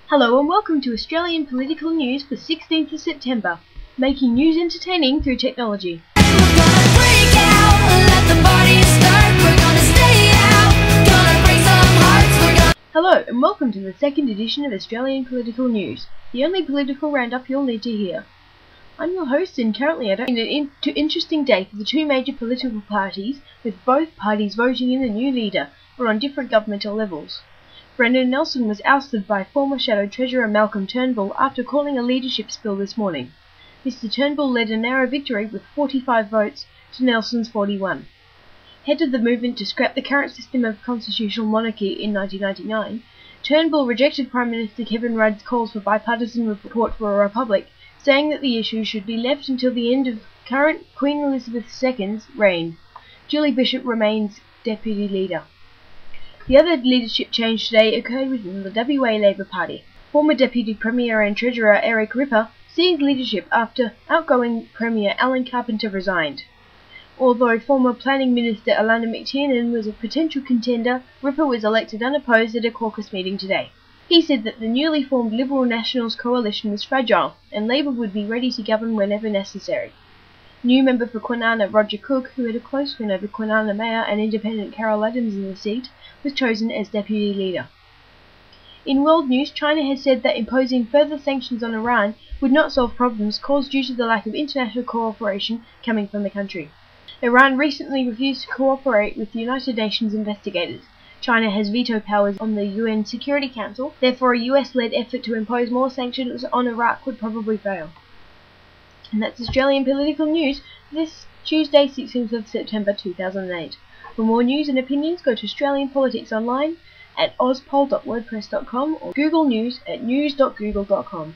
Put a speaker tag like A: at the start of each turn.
A: Hello and welcome to Australian political news for 16th of September, making news entertaining through technology. Hello and welcome to the second edition of Australian political news, the only political roundup you'll need to hear. I'm your host and currently at an interesting day for the two major political parties, with both parties voting in a new leader, or on different governmental levels. Brendan Nelson was ousted by former Shadow Treasurer Malcolm Turnbull after calling a leadership spill this morning. Mr Turnbull led a narrow victory with 45 votes to Nelson's 41. Head of the movement to scrap the current system of constitutional monarchy in 1999, Turnbull rejected Prime Minister Kevin Rudd's calls for bipartisan support for a republic, saying that the issue should be left until the end of current Queen Elizabeth II's reign. Julie Bishop remains deputy leader. The other leadership change today occurred within the WA Labor Party. Former Deputy Premier and Treasurer Eric Ripper seized leadership after outgoing Premier Alan Carpenter resigned. Although former Planning Minister Alana McTiernan was a potential contender, Ripper was elected unopposed at a caucus meeting today. He said that the newly formed Liberal Nationals coalition was fragile and Labor would be ready to govern whenever necessary. New member for Kwinana Roger Cook, who had a close win over Kwinana Mayor and Independent Carol Adams in the seat, was chosen as deputy leader. In world news, China has said that imposing further sanctions on Iran would not solve problems caused due to the lack of international cooperation coming from the country. Iran recently refused to cooperate with the United Nations investigators. China has veto powers on the UN Security Council, therefore a US-led effort to impose more sanctions on Iraq would probably fail. And that's Australian political news for this Tuesday, 16th of September 2008. For more news and opinions, go to Australian Politics Online at ozpol.wordpress.com or Google News at news.google.com.